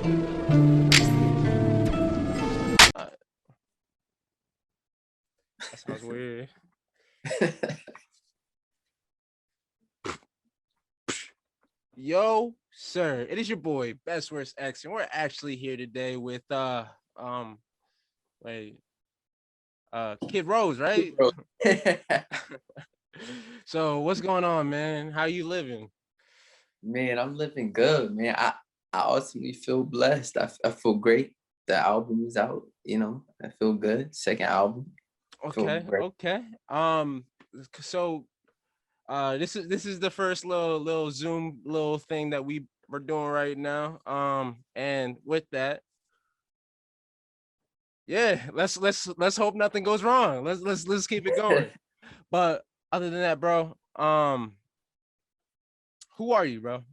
Uh, that sounds weird. Yo, sir, it is your boy, Best Worst X, and we're actually here today with um wait, Kid Rose, right? Bro. So what's going on, man? How you living? Man, I'm living good, man. I ultimately feel blessed. I feel great. The album is out, I feel good. Second album, feel Okay, great. okay. So this is the first little Zoom little thing that we're doing right now. And with that, yeah, let's hope nothing goes wrong. Let's keep it going. But other than that, bro, who are you, bro?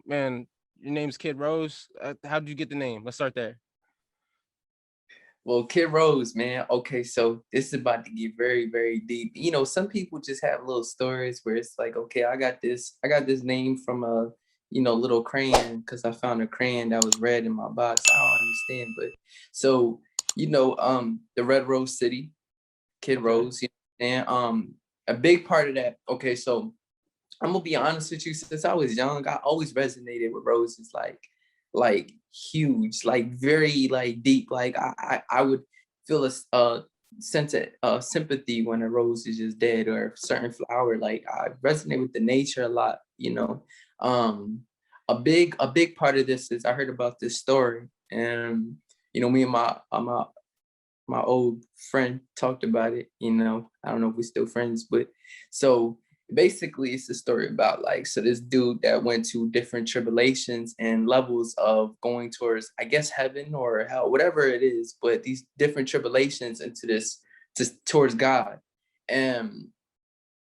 Man, your name's Kid Rose. How did you get the name? Let's start there. Well, Kid Rose, man. Okay, so this is about to get very, very deep. Some people just have little stories where it's like, okay, I got this name from a, little crayon because I found a crayon that was red in my box. I don't understand, but so, the Red Rose City, Kid Okay. Rose, and a big part of that. Okay, so I'm gonna be honest with you. Since I was young, I always resonated with roses, like huge, like very, like deep. Like I would feel a sense of sympathy when a rose is just dead or a certain flower. Like I resonate with the nature a lot. Um, a big part of this is I heard about this story, and me and my old friend talked about it. I don't know if we're still friends, but so basically it's a story about like, so this dude that went to different tribulations and levels of going towards, I guess, heaven or hell, whatever it is, but these different tribulations into this, towards God. And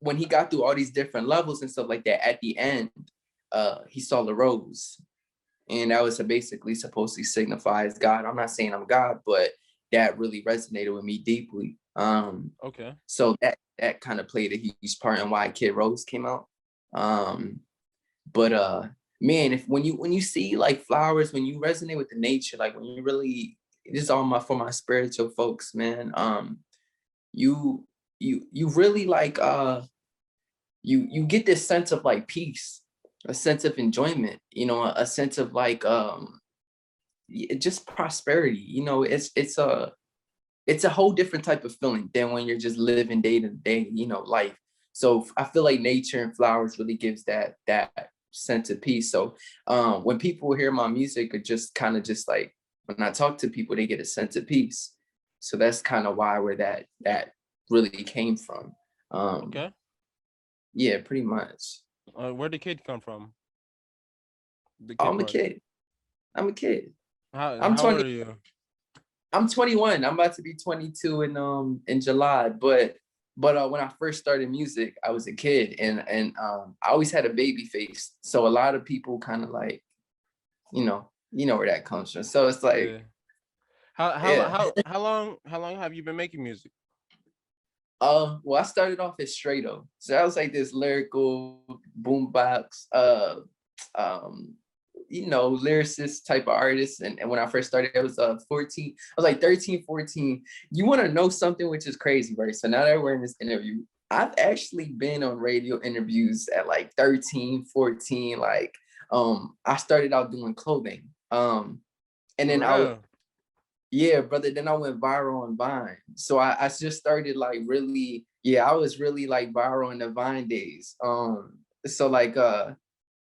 when he got through all these different levels and stuff like that, at the end, he saw the rose, and that was basically supposed to signify as God. I'm not saying I'm God, but that really resonated with me deeply. Okay. So that kind of played a huge part in why Kid Rose came out. Um, but man, if when you see like flowers, when you resonate with the nature, like when you really, this is all for my spiritual folks, man. You you really like you get this sense of like peace, a sense of enjoyment, a sense of like just prosperity. It's a whole different type of feeling than when you're just living day to day, life. So I feel like nature and flowers really gives that sense of peace. So when people hear my music, it just kind of just like, when I talk to people, they get a sense of peace. So that's kind of why where that really came from. um Okay. yeah, pretty much. Where'd the kid come from? The Oh, kid I'm a part. kid. I'm a kid. I'm How old 20. are you? I'm 21. I'm about to be 22 in July. But when I first started music, I was a kid, and I always had a baby face. So a lot of people kind of like, you know where that comes from. So it's like, Yeah. How how lo- yeah. how long have you been making music? Well, I started off as Straight-O. So I was like this lyrical boombox, um, lyricist type of artist. And when I first started, I was 14. I was like 13, 14. You want to know something which is crazy, right? So now that we're in this interview, I've actually been on radio interviews at like 13, 14. Like, I started out doing clothing. And For then real? yeah, brother. Then I went viral on Vine. So I just started like really, yeah, I was really like viral in the Vine days. So like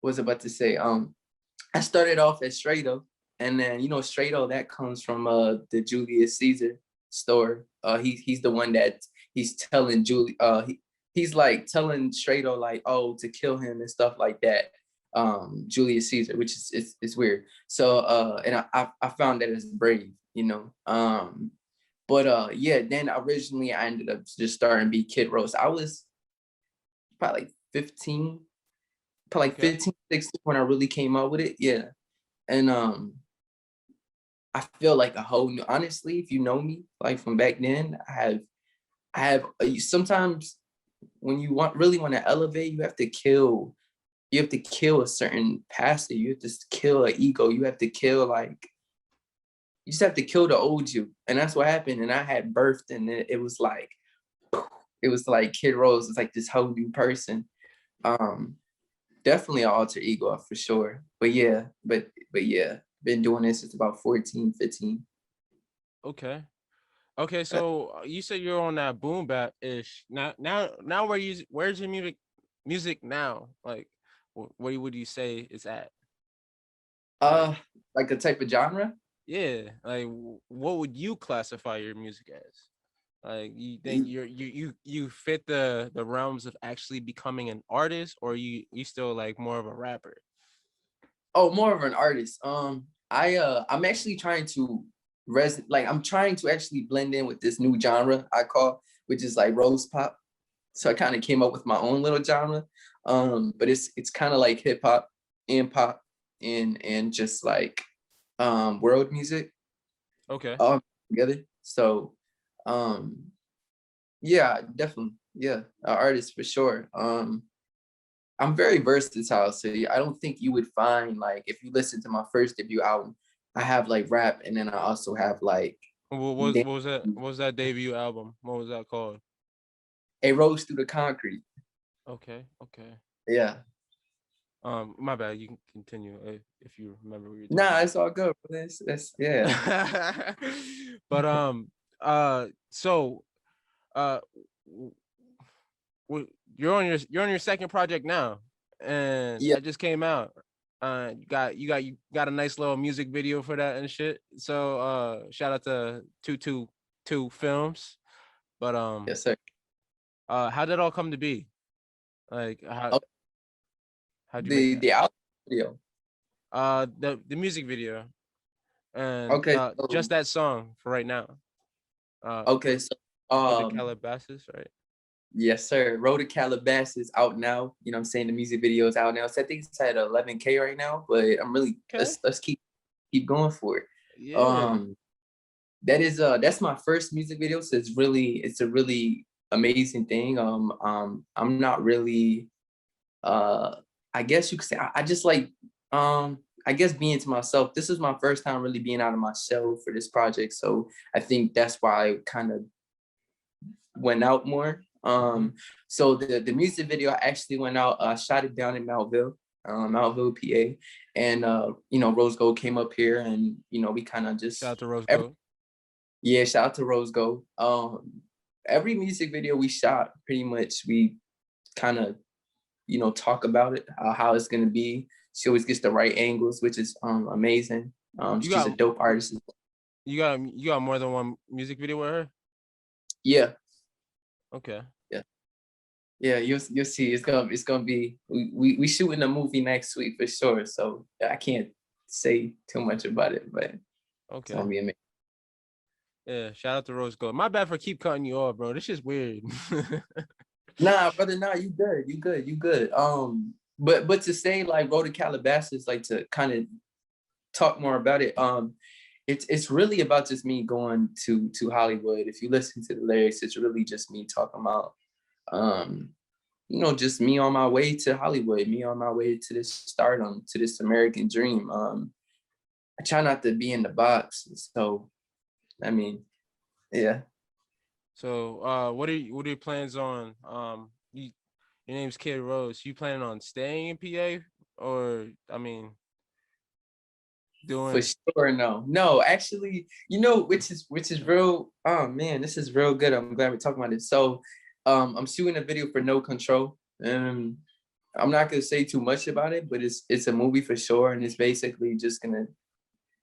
was about to say, I started off as Straight-O, and then Straight-O, that comes from the Julius Caesar store. He's the one that he's telling he's like telling Straight-O like, oh, to kill him and stuff like that. Julius Caesar, which is it's weird. So and I found that as brave, but yeah, then originally I ended up just starting to be Kid Rose. I was probably like 15, probably like Okay. 15, 16 when I really came up with it. Yeah. And I feel like a whole new, honestly, if you know me, like from back then, I have sometimes when you really want to elevate, you have to kill a certain pastor. You have to kill an ego. You have to kill like you just have to kill the old you. And that's what happened. And I had birthed, and it was like, it was like Kid Rose was like this whole new person. Um, Definitely an alter ego for sure. But yeah, but yeah, been doing this since about 14, 15. Okay. Okay, so you said you're on that boom bap ish. Now where's your music now? Like where would you say it's at? Like Uh, like a type of genre. yeah, like what would you classify your music as? Like you think you fit the realms of actually becoming an artist, or you still like more of a rapper? Oh, more of an artist. I'm actually trying to like I'm trying to actually blend in with this new genre I call, which is like rose pop. So I kind of came up with my own little genre. But it's kind of like hip hop and pop and just like world music Okay. all together. So um yeah, definitely. Yeah, an artist for sure. I'm very versatile, so I don't think you would find like if you listen to my first debut album, I have like rap, and then I also have like What was that? What was that debut album? What was that called? a rose through the concrete. Okay, okay. Yeah, My bad. You can continue if you remember what you're talking nah, it's all good. That's yeah, about. But so uh, w- you're on your second project now, and yeah, that just came out. You got a nice little music video for that and shit. So shout out to 222 Films. But yes sir. how did it all come to be? Like Oh, how'd you make the that? the album video. The music video and Okay, just so that song for right now. okay, so Road to um, Calabasas, right? yes sir. Road to Calabasas out now. You know what I'm saying, the music video is out now. So I think it's at 11K right now, but I'm really Okay. let's keep going for it. Yeah. Um, that's my first music video, so it's a really amazing thing. I'm not really uh I guess you could say I just like I guess being to myself. This is my first time really being out of my shell for this project, so I think that's why I kind of went out more. Hmm. So the music video actually went out. Shot it down in Melville, PA, and you know, Rose Gold came up here, and you know, we kind of Shout just out to Rose Gold. yeah, shout out to Rose Gold. Every music video we shot, pretty much we kind of, you know, talk about it, how it's gonna be. She always gets the right angles, which is amazing. You She's a got dope artist. you got more than one music video with her? Yeah, Okay. yeah, yeah. You'll see. It's gonna be. We shooting a movie next week for sure. So I can't say too much about it, but it's Okay. gonna be amazing. Yeah, shout out to Rose Gold. My bad for keep cutting you off, bro. This is weird. Nah, brother, nah, you good, you good, you good. But to say like Road to Calabasas, like to kind of talk more about it. It's really about just me going to Hollywood. If you listen to the lyrics, it's really just me talking about um, you know, just me on my way to Hollywood, me on my way to this stardom, to this American dream. I try not to be in the box. So I mean, yeah. So what are your plans on your name's Kid Rose. You planning on staying in PA or I mean For doing sure, no. No, actually, you know, which is real. Oh man, this is real good. I'm glad we're talking about it. So I'm shooting a video for No Control. I'm not gonna say too much about it, but it's a movie for sure, and it's basically just gonna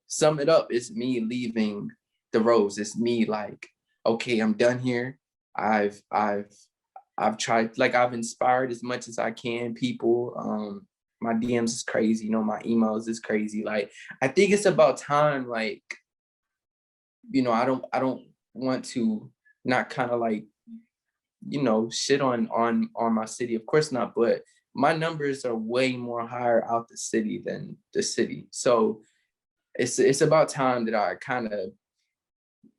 sum it up. It's me leaving the rose. It's me like, okay, I'm done here. I've I've I've tried, like I've inspired as much as I can people. My DMs is crazy, you know, my emails is crazy. Like I think it's about time, like, you know, I don't want to not kind of like, you know, shit on my city. Of course not, but my numbers are way more higher out the city than the city. So it's about time that I kind of,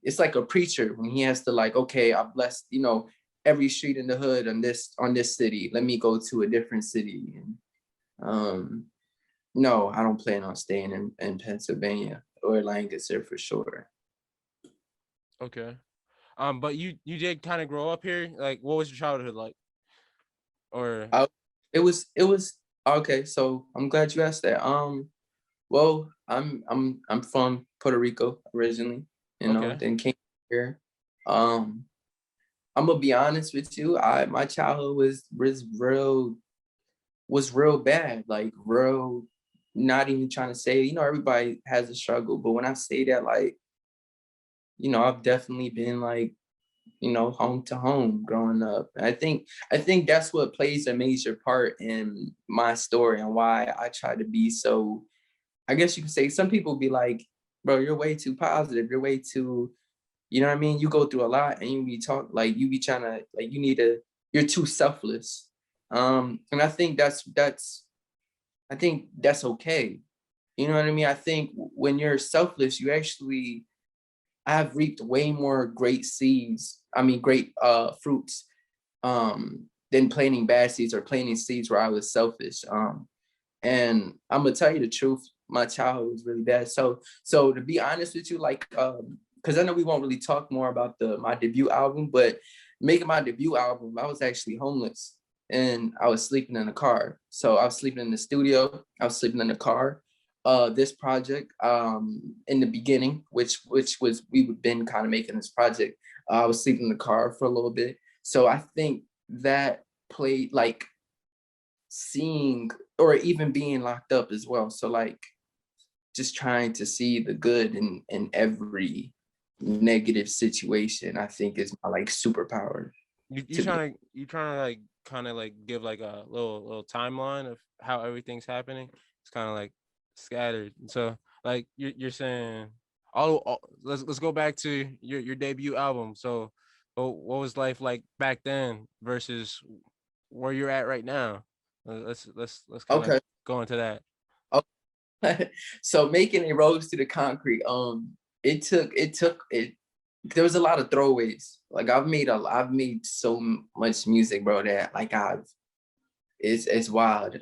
it's like a preacher when he has to like, okay, I blessed, you know, every street in the hood on this city. Let me go to a different city. And no, I don't plan on staying in Pennsylvania. Lord Lancaster for sure. Okay. But you did kind of grow up here. Like, what was your childhood like? Or I, it was okay. So I'm glad you asked that. Well, I'm from Puerto Rico originally, okay, then came here. Um, I'm gonna be honest with you. My childhood was real bad, like real. Not even trying to say, everybody has a struggle, but when I say that, like, I've definitely been like, home to home growing up. I think that's what plays a major part in my story and why I try to be so. I guess you could say some people be like, bro, you're way too positive. You're way too, you know what I mean? You go through a lot and you be trying to, like, you're too selfless. And I think that's okay. You know what I mean? I think when you're selfless, you actually have reaped way more great seeds. I mean, great fruits than planting bad seeds or planting seeds where I was selfish. And I'm gonna tell you the truth, my childhood was really bad. So to be honest with you, like, because I know we won't really talk more about my debut album, but making my debut album, I was actually homeless and I was sleeping in a car. So I was sleeping in the studio, I was sleeping in the car. This project, in the beginning, which was we've been kind of making this project. I was sleeping in the car for a little bit. So I think that played like seeing or even being locked up as well. So like just trying to see the good in every negative situation, I think is my like superpower you to be. trying to like kind of like give like a little timeline of how everything's happening. It's kind of like scattered. So like you're saying, let's go back to your debut album. So, what was life like back then versus where you're at right now? Let's kind of Okay. go into that. So making a rose to the concrete, it there was a lot of throwaways. Like I've made so much music, bro, that like it's wild.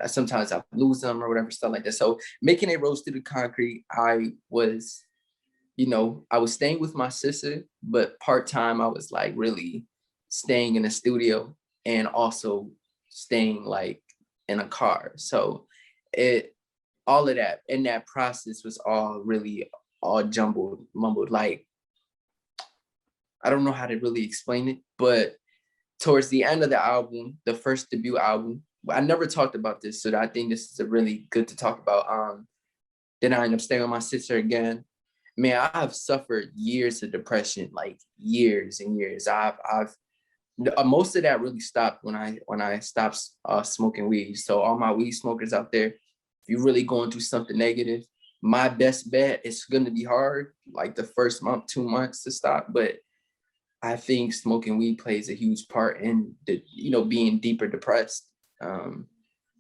Sometimes I lose them or whatever, stuff like that. So making a rose to the concrete, I was staying with my sister, but part-time I was like really staying in the studio and also staying like in a car. So it all of that in that process was all really all jumbled, mumbled. Like, I don't know how to really explain it, but towards the end of the album, the first debut album, I never talked about this, so I think this is a really good to talk about. Then I ended up staying with my sister again. Man, I have suffered years of depression, like years and years. I've most of that really stopped when I stopped smoking weed. So all my weed smokers out there, if you're really going through something negative, my best bet is going to be hard, like the first month, 2 months to stop. But I think smoking weed plays a huge part in being deeper depressed. Um,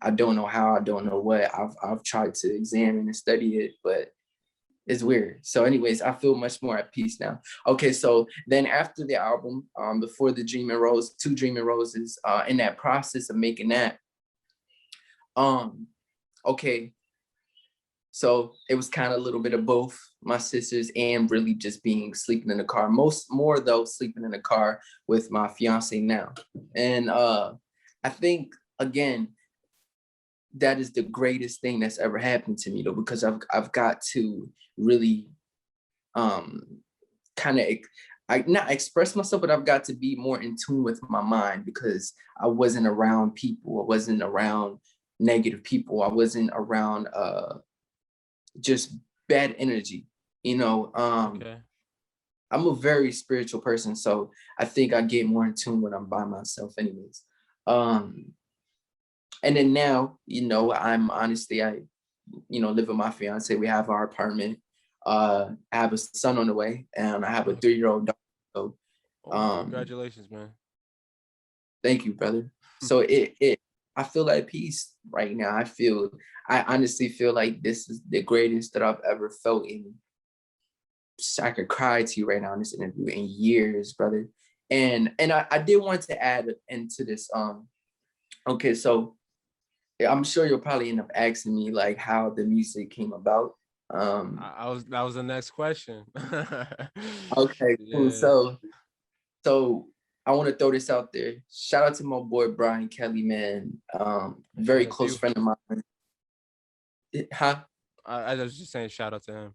I don't know how, I don't know what. I've tried to examine and study it, but it's weird. So, anyways, I feel much more at peace now. Okay, so then after the album, before the Dreaming Rose, two Dreaming Roses, in that process of making that, um, okay, so it was kind of a little bit of both my sisters and really just being sleeping in the car. More though sleeping in the car with my fiance now, and I think again that is the greatest thing that's ever happened to me though, because I've got to really um kind of I not express myself, but I've got to be more in tune with my mind because I wasn't around people. I wasn't around negative people. I wasn't around just bad energy. You know, Okay. I'm a very spiritual person, so I think I get more in tune when I'm by myself, anyways. Um, and then now, I'm honestly, I live with my fiance. We have our apartment. I have a son on the way, and I have a Oh, 3-year-old daughter. So, oh, um, congratulations, man. thank you, brother. So I feel at peace right now. I honestly feel like this is the greatest that I've ever felt in. I could cry to you right now in this interview in years, brother. And I did want to add into this. Okay, so I'm sure you'll probably end up asking me like how the music came about. That was the next question. Okay, cool. Yeah, So I want to throw this out there. Shout out to my boy Brian Kelly, man. Very shout out to close you. friend of mine. Huh? I was just saying shout out to him.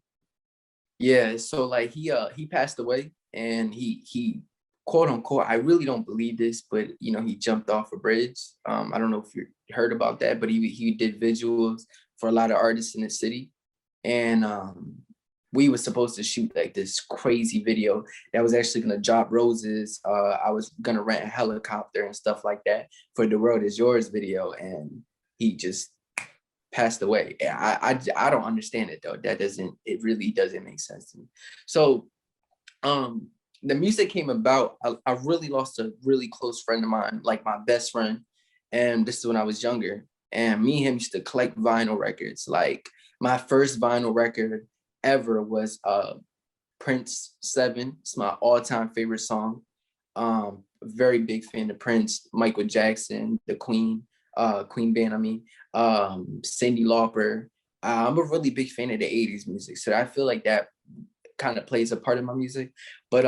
Yeah, so like he passed away, and he quote unquote, I really don't believe this, but you know, he jumped off a bridge. I don't know if you heard about that, but he did visuals for a lot of artists in the city. And we were supposed to shoot like this crazy video that was actually gonna drop roses. I was gonna rent a helicopter and stuff like that for the World Is Yours video, and he just passed away. I don't understand it though. It really doesn't make sense to me. So the music came about. I really lost a really close friend of mine, like my best friend, and this is when I was younger. And me and him used to collect vinyl records. Like my first vinyl record ever was Prince 7. It's my all-time favorite song. Very big fan of Prince, Michael Jackson, the Queen, Queen Band, I mean, Cyndi Lauper. I'm a really big fan of the 80s music. So I feel like that kind of plays a part in my music. But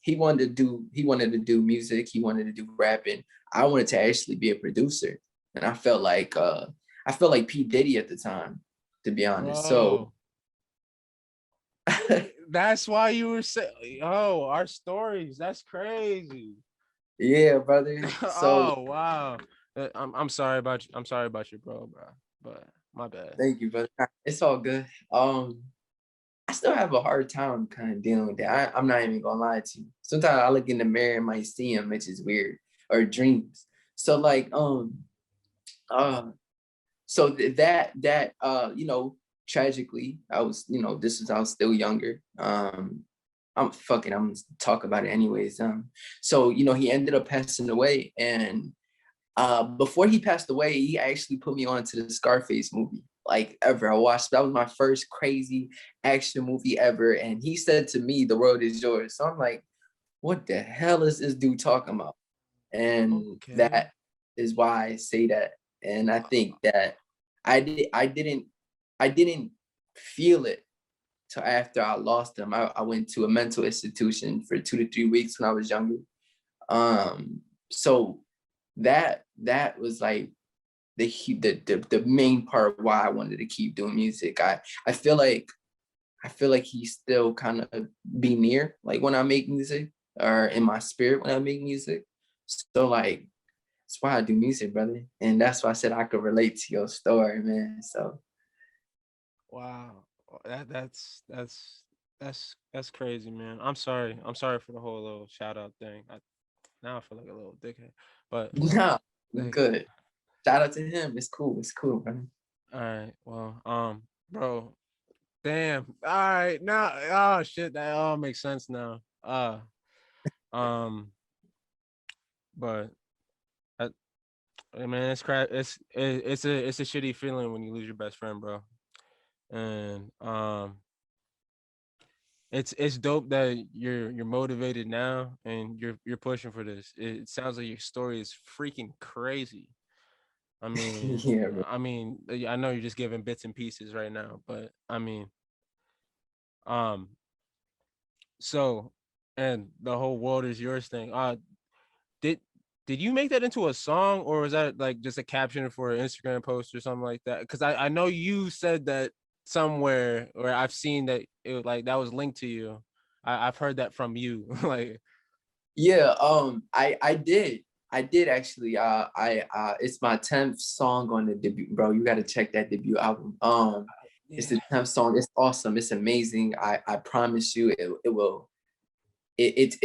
he wanted to do music, he wanted to do rapping. I wanted to actually be a producer. And I felt like P. Diddy at the time, to be honest. So Bro, that's why you were saying, oh, our stories. That's crazy. yeah, brother. So Oh wow. I'm sorry about you. I'm sorry about you, bro. But my bad. thank you, brother. It's all good. I still have a hard time kind of dealing with that. I'm not even gonna lie to you. Sometimes I look in the mirror and might see him, which is weird, or dreams. So like, uh, so you know, tragically, I was, you know, I was still younger. I'm fucking, I'm gonna talk about it anyways. So you know, he ended up passing away, and before he passed away, he actually put me on to the Scarface movie, like ever. I watched, that was my first crazy action movie ever. And he said to me, "The world is yours." So I'm like, what the hell is this dude talking about? And Okay. that is why I say that. And I think that I didn't feel it till after I lost him. I went to a mental institution for 2 to 3 weeks when I was younger. So that was like the main part why I wanted to keep doing music. I feel like he still kind of be near, like when I make music, or in my spirit when I make music. So like that's why I do music, brother. And that's why I said I could relate to your story, man. So Wow. That's crazy, man. I'm sorry. I'm sorry for the whole little shout out thing. Now I feel like a little dickhead. But nah, like, good. Shout out to him. It's cool. It's cool, man. all right, well, bro, damn. All right, now, oh shit, that all makes sense now. Um, but I, I mean, it's crap. It's a shitty feeling when you lose your best friend, bro. And it's dope that you're motivated now and you're pushing for this. It sounds like your story is freaking crazy. I mean, Yeah, bro. I know you're just giving bits and pieces right now, but um, so, and the whole world is yours thing. Did did you make that into a song, or was that like just a caption for an Instagram post or something like that? Because I know you said that somewhere, or I've seen that it like that was linked to you. I've heard that from you. Like, Yeah, I did actually. It's my 10th song on the debut, bro. You got to check that debut album. It's yeah, the 10th song. It's awesome. It's amazing. I promise you, it will. It's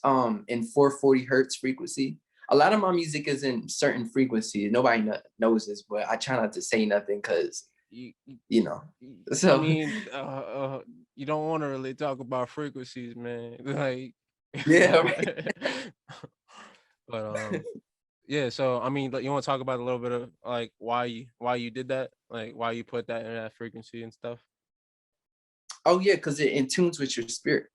in 440 hertz frequency. A lot of my music is in certain frequencies. Nobody knows this, but I try not to say nothing because you, you, you know. I So mean, you don't want to really talk about frequencies, man. Like, yeah, right. but yeah. So I mean, like, you want to talk about a little bit of like why you did that, like why you put that in that frequency and stuff. Oh yeah, because it in tunes with your spirit.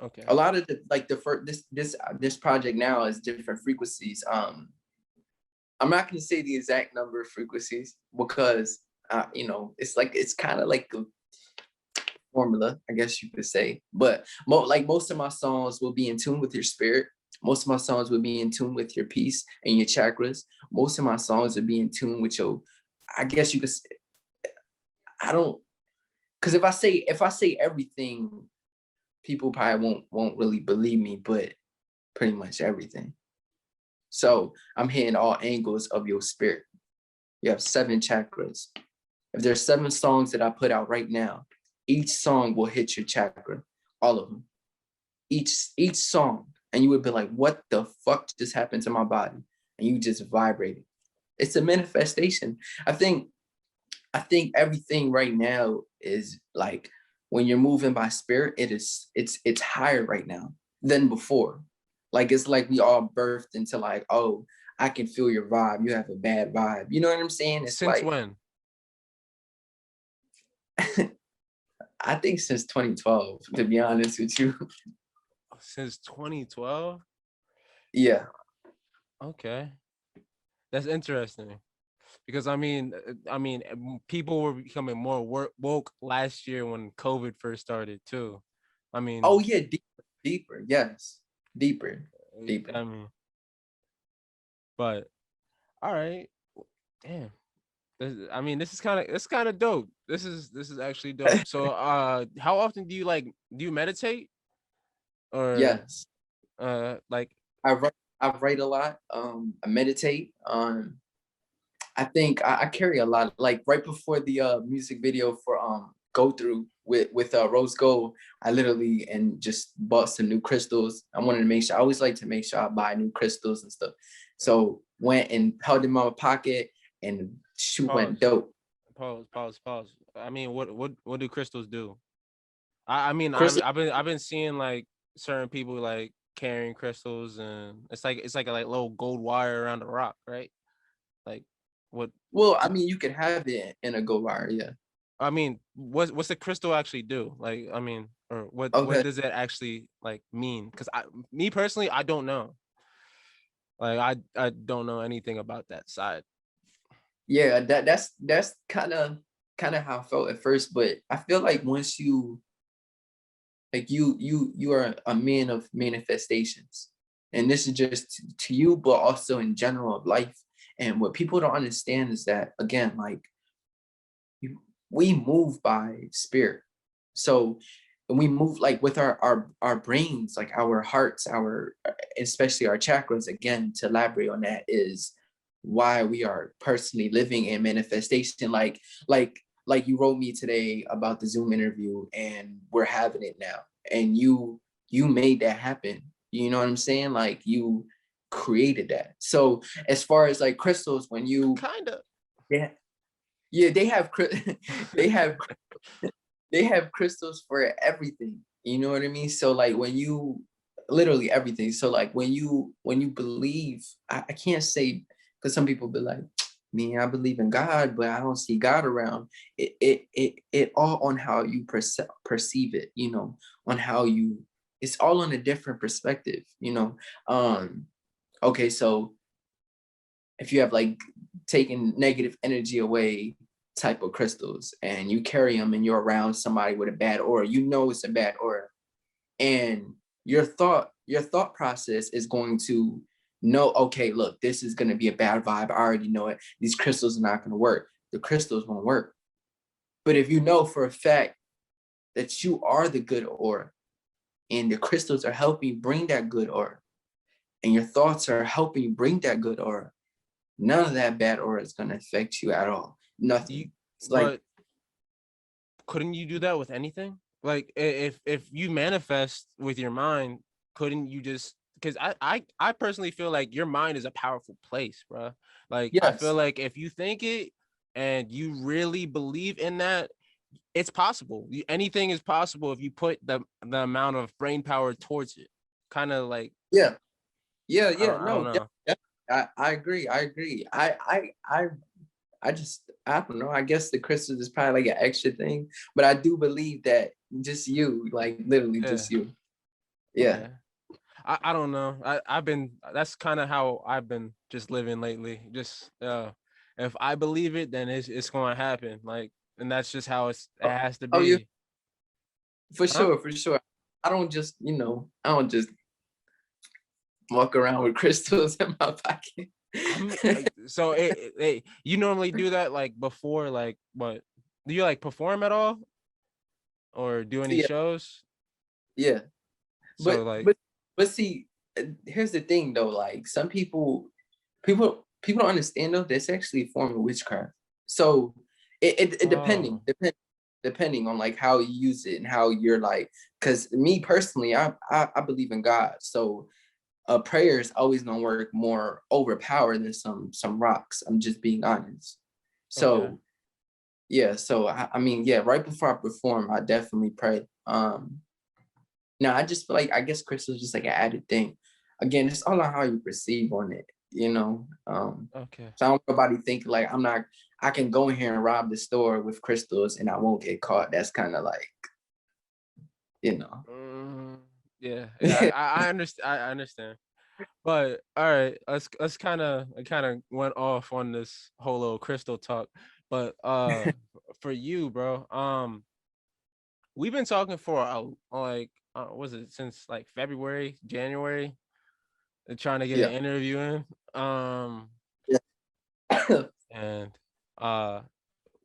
Okay. A lot of the like the first this project now is different frequencies. I'm not going to say the exact number of frequencies because it's like it's kind of like a formula, I guess you could say. But like most of my songs will be in tune with your spirit. Most of my songs will be in tune with your peace and your chakras. Most of my songs will be in tune with your, I guess you could say, I don't, because if I say everything, people probably won't really believe me, but pretty much everything. So I'm hitting all angles of your spirit. You have 7 chakras. If there's 7 songs that I put out right now, each song will hit your chakra, all of them. Each song, and you would be like, "What the fuck just happened to my body?" And you just vibrated. It's a manifestation. I think everything right now is like when you're moving by spirit, it's higher right now than before. Like it's like we all birthed into like, oh, I can feel your vibe. You have a bad vibe. You know what I'm saying? It's Since like when? I think since 2012, to be honest with you. Since 2012? Yeah. Okay, that's interesting. Because people were becoming more woke last year when COVID first started too. I Oh mean, yeah, deeper. Yes. Deeper. Deeper. I mean, but all right, damn. This is kind of dope. This is actually dope. So, how often do you meditate or Yes. like I write I write a lot. I meditate. I think I carry a lot. Like right before the music video for Go Through with Rose Gold, I literally and just bought some new crystals. I wanted to make sure I always like to make sure I buy new crystals and stuff. So went and held them in my pocket and shoot went pause, dope. pause. What do crystals do? Crystal I've been seeing like certain people like carrying crystals, and it's like a like little gold wire around the rock, right? Like what well, I mean you can have it in a gold wire, yeah. what's the crystal actually do? Like, or what Okay. does it actually like mean? Because me personally, I don't know. Like, I don't know anything about that side. Yeah, that's kind of how I felt at first, but I feel like once you like you are a man of manifestations, and this is just to you but also in general of life. And what people don't understand is that again, like we move by spirit. So when we move like with our brains, like our hearts, our especially our chakras, again, to elaborate on that is why we are personally living in manifestation. Like you wrote me today about the Zoom interview, and we're having it now. And you made that happen. You know what I'm saying? Like you created that. So as far as like crystals, when you Kind of. yeah, yeah, they have they have they have crystals for everything. You know what I mean? So like when you literally everything. So like when you believe, I can't say because some people be like, me, I believe in God, but I don't see God around. It all on how you perceive it, on how you it's all on a different perspective. Okay, so if you have like taken negative energy away type of crystals and you carry them and you're around somebody with a bad aura, it's a bad aura. And your thought process is going to know, okay, look, this is going to be a bad vibe. I already know it. These crystals are not going to work. The crystals won't work. But if you know for a fact that you are the good aura and the crystals are helping you bring that good aura and your thoughts are helping you bring that good aura, none of that bad aura is going to affect you at all. You, Nothing. It's like, but couldn't you do that with anything? Like, if you manifest with your mind, couldn't you just? Because I personally feel like your mind is a powerful place, bro. Like, I feel yes, like if you think it and you really believe in that, it's possible. Anything is possible if you put the amount of brain power towards it. Kind of like, yeah, yeah, yeah. I don't No, know. I agree. I agree. I just I don't know. I guess the crystals is probably like an extra thing, but I do believe that just you, like literally Yeah. just you. Yeah. Okay. I don't know. I've been That's kind of how I've been just living lately. Just if I believe it, then it's going to happen. Like, and that's just how it Oh, has to oh, you be. for Huh? sure, for sure. I don't just, I don't just walk around with crystals in my pocket. So you normally do that like before, like what? Do you like perform at all or do any Yeah, shows? yeah. So But like, but but see, here's the thing though. Like some people don't understand though. That's actually a form of witchcraft. So it oh, depending on like how you use it and how you're like. Because me personally, I believe in God. So prayers always gonna work more overpowered than some rocks. I'm just being honest. okay, So yeah. So I mean yeah. Right before I perform, I definitely pray. No, I just feel like I guess crystal is just like an added thing. Again, it's all on how you perceive on it, you know. okay. So I don't want nobody think like I can go in here and rob the store with crystals and I won't get caught. That's kind of like, you know. Mm, yeah, yeah. I understand. I understand. But all right, let's kind of went off on this whole little crystal talk. But for you, bro, we've been talking for like was it since like February, January, trying to get an Yeah. interview in. Yeah. And uh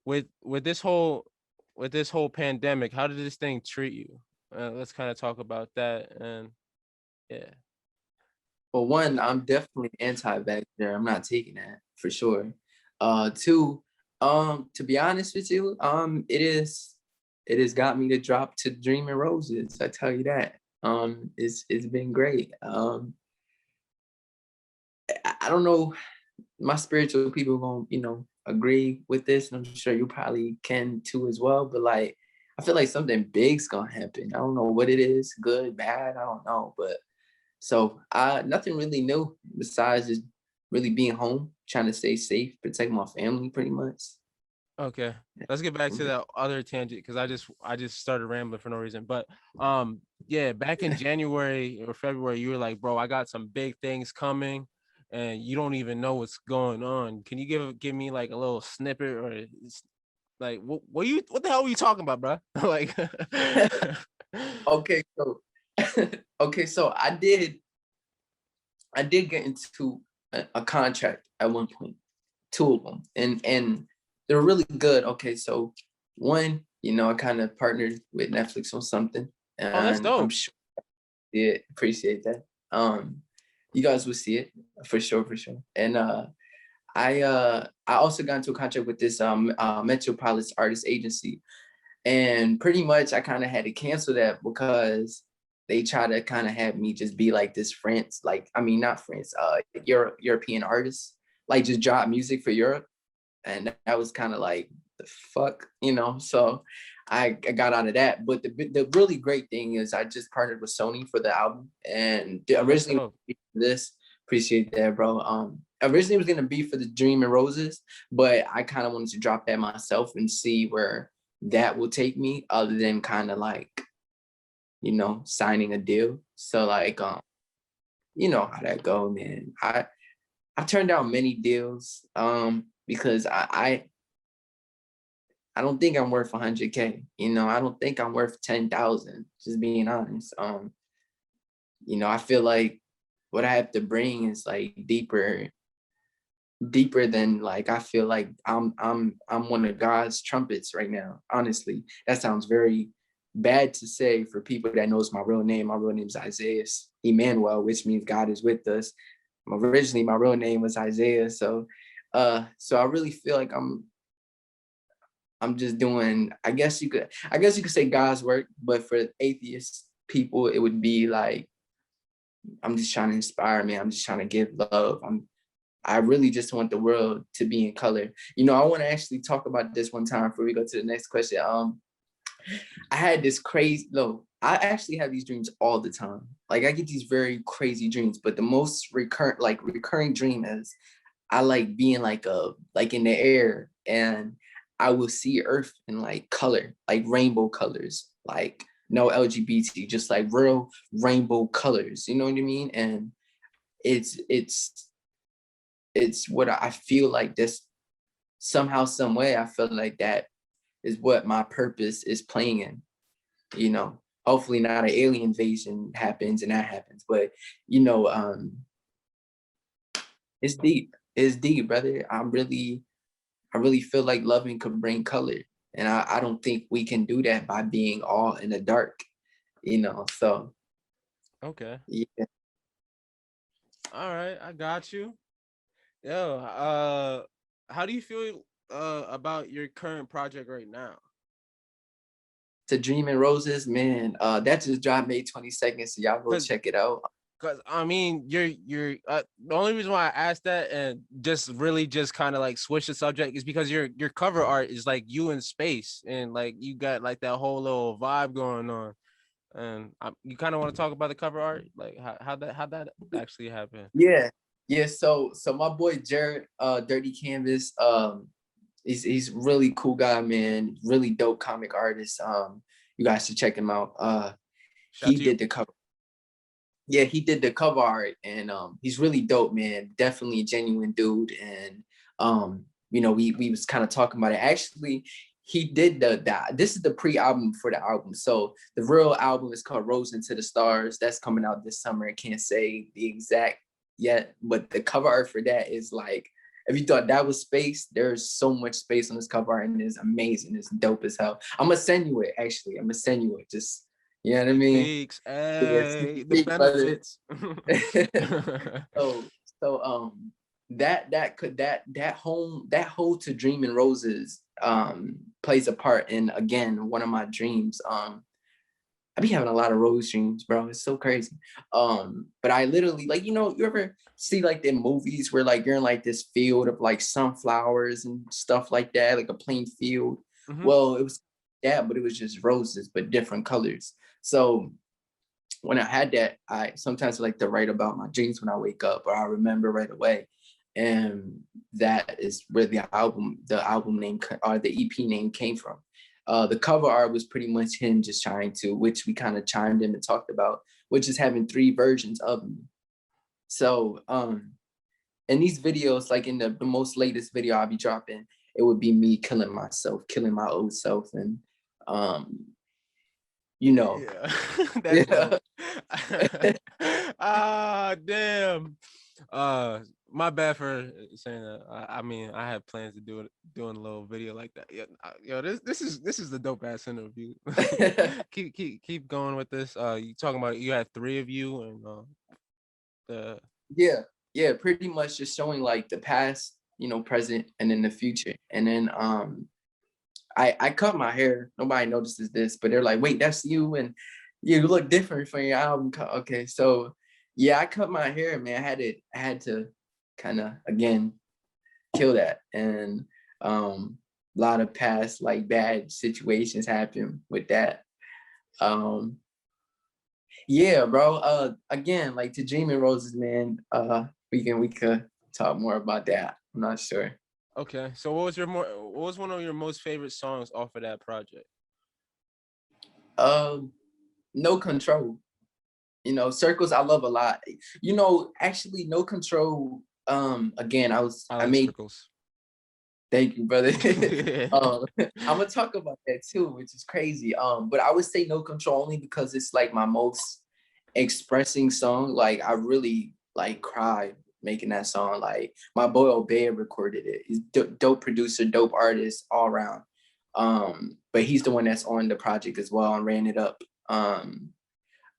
with this whole pandemic, how did this thing treat you? Let's kind of talk about that. And yeah. Well, one, I'm definitely anti-vaxxer. I'm not taking that for sure. Two, to be honest with you, it has got me to drop to Dreaming Roses. I tell you that. It's been great. I don't know, my spiritual people gonna, agree with this, and I'm sure you probably can too as well. But like, I feel like something big's gonna happen. I don't know what it is, good, bad, I don't know. But so nothing really new besides just really being home, trying to stay safe, protect my family pretty much. Okay. Let's get back to that other tangent because I just started rambling for no reason. But yeah, back in January or February, you were like, bro, I got some big things coming and you don't even know what's going on. Can you give me like a little snippet or like what the hell were you talking about, bro? Like Okay, so okay, so I did get into a contract at one point, two of them, and they're really good. Okay, so one, I kind of partnered with Netflix on something, Oh, that's and I'm dope. sure you appreciate that. You guys will see it for sure, for sure. And I also got into a contract with this Metropolis Artist Agency, and pretty much I kind of had to cancel that because they try to kind of have me just be like this France, like I mean not France, European artist, like just drop music for Europe, and that was kind of like the fuck, So I got out of that. But the really great thing is I just partnered with Sony for the album, and Oh, that's originally dope. this appreciate that, bro. Originally it was gonna be for the Dream and Roses, but I kind of wanted to drop that myself and see where that will take me, other than kind of like signing a deal. So like you know how that go, man. I turned down many deals because I don't think I'm worth 100K. I don't think I'm worth 10,000. Just being honest. I feel like what I have to bring is like deeper than like I feel like I'm one of God's trumpets right now. Honestly, that sounds very bad to say for people that knows my real name. My real name is Isaiah Emmanuel, which means God is with us. Originally, my real name was Isaiah, so I really feel like I'm just doing. I guess you could say God's work, but for atheist people, it would be like I'm just trying to inspire, man. I'm just trying to give love. I really just want the world to be in color. I want to actually talk about this one time before we go to the next question. I had this crazy, no, I actually have these dreams all the time. Like I get these very crazy dreams, but the most recurring dream is I like being like in the air, and I will see Earth in like color, like rainbow colors, like no LGBT, just like real rainbow colors. You know what I mean? And it's what I feel like this. somehow, some way, I feel like that is what my purpose is playing in. You know, hopefully not an alien invasion happens and that happens, but you know, it's deep. It's deep, brother. I really feel like loving could bring color. And I don't think we can do that by being all in the dark, you know. So Okay. yeah. All right, I got you. Yo, how do you feel about your current project right now? To Dream and Roses, man, that just dropped May 22nd, so y'all go Cause, check it out. cause I mean, you're the only reason why I asked that and just really just kind of like switch the subject is because your cover art is like you in space and like you got like that whole little vibe going on. And you kind of want to talk about the cover art, like how that actually happened. Yeah. Yeah, so my boy Jared, Dirty Canvas, he's really cool guy, man. Really dope comic artist. You guys should check him out. Shout He to you. did the cover. Yeah, he did the cover art, and he's really dope, man. Definitely a genuine dude. And you know, we was kind of talking about it. Actually, he did the this is the pre-album for the album. So the real album is called Rose into the Stars. That's coming out this summer. I can't say the exact yet, but the cover art for that is like, if you thought that was space, there's so much space on this cover art, and it's amazing. It's dope as hell. I'm gonna send you it. Actually, I'm gonna send you it. Just, you know what I Sneak mean? peeks, Yes, hey, the brother. benefits. so that whole To Dream and Roses plays a part in, again, one of my dreams. I be having a lot of rose dreams, bro. It's so crazy. But I literally, like, you know, you ever see like the movies where like you're in like this field of like sunflowers and stuff like that, like a plain field. Hmm. Well, it was that, but it was just roses, but different colors. So when I had that, I sometimes like to write about my dreams when I wake up, or I remember right away. And that is where the album name, or the EP name came from. The cover art was pretty much him just trying to, which we kind of chimed in and talked about, which is having 3 versions of me. So in these videos, like in the most latest video I'll be dropping, it would be me killing myself, killing my old self. And um, you know, Yeah, that's yeah. dope. Damn. Uh, my bad for saying that. I mean, I have plans to doing a little video like that. Yeah, yo, this is the dope ass interview. keep going with this. You talking about you had 3 of you and the Yeah, yeah, pretty much just showing like the past, you know, present, and then the future. And then I cut my hair. Nobody notices this, but they're like, "Wait, that's you, and you look different from your album." Okay, so yeah, I cut my hair, man. I had to kind of, again, kill that. And a lot of past like bad situations happen with that. Um yeah, bro. Again, like To Dream and Roses, man. We could talk more about that. I'm not sure. okay. So what was one of your most favorite songs off of that project? Um, No Control. You know, Circles I love a lot. You know, actually, No Control. Again, I I like made. circles. Thank you, brother. I'm gonna talk about that too, which is crazy. But I would say No Control only because it's like my most expressing song. Like I really like cried making that song. Like my boy Obey recorded it. He's dope producer, dope artist all around. But he's the one that's on the project as well and ran it up.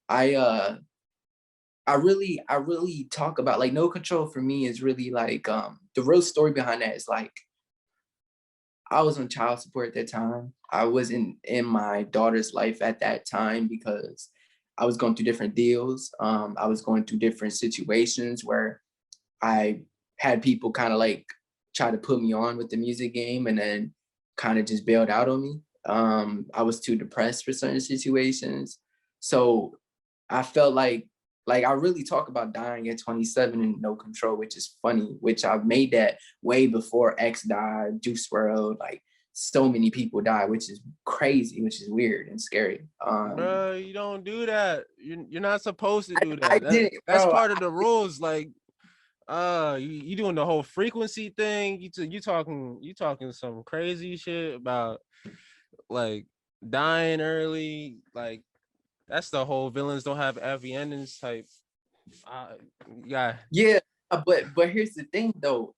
I uh I really talk about like No Control for me is really like the real story behind that is like I was on child support at that time. I wasn't in my daughter's life at that time because I was going through different deals. I was going through different situations where I had people kind of like try to put me on with the music game and then kind of just bailed out on me. I was too depressed for certain situations. So I felt like I really talk about dying at 27 and No Control, which is funny, which I've made that way before X died, Juice WRLD, like so many people died, which is crazy, which is weird and scary. Bro, you don't do that. You're not supposed to do I that. did it, That's bro. part of the rules. Like You doing the whole frequency thing. You talking some crazy shit about like dying early. Like that's the whole villains don't have happy endings type. Uh, yeah. Yeah, but here's the thing though.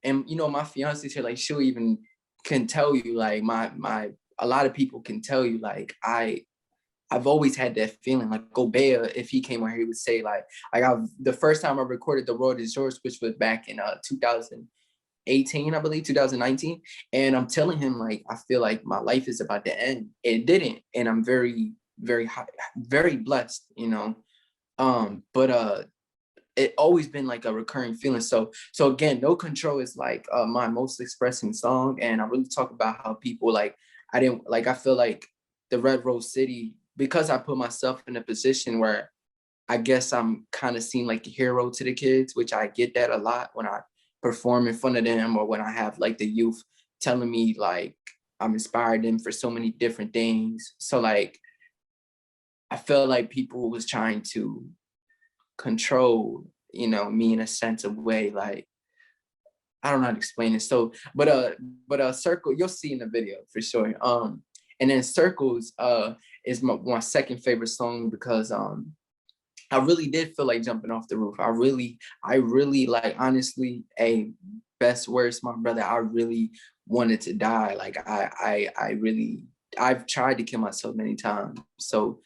And you know, my fiance here, like she'll even can tell you, like my a lot of people can tell you, like I've always had that feeling. Like Gobea, if he came on here, he would say like I the first time I recorded The Road is Yours, which was back in 2018, I believe, 2019. And I'm telling him, like, I feel like my life is about to end. It didn't, and I'm very very blessed, you know. But it always been like a recurring feeling. So again, No Control is like my most expressing song, and I really talk about how people like I feel like the Red Rose City, because I put myself in a position where I guess I'm kind of seen like a hero to the kids, which I get that a lot when I perform in front of them, or when I have like the youth telling me like I'm inspired them for so many different things. So like I felt like people was trying to control, you know, me in a sense of way. Like I don't know how to explain it. So, but Circle, you'll see in the video for sure. And then Circles is my second favorite song, because I really did feel like jumping off the roof. I really like, honestly, a best worst, my brother, I really wanted to die. Like I really, I've tried to kill myself many times. So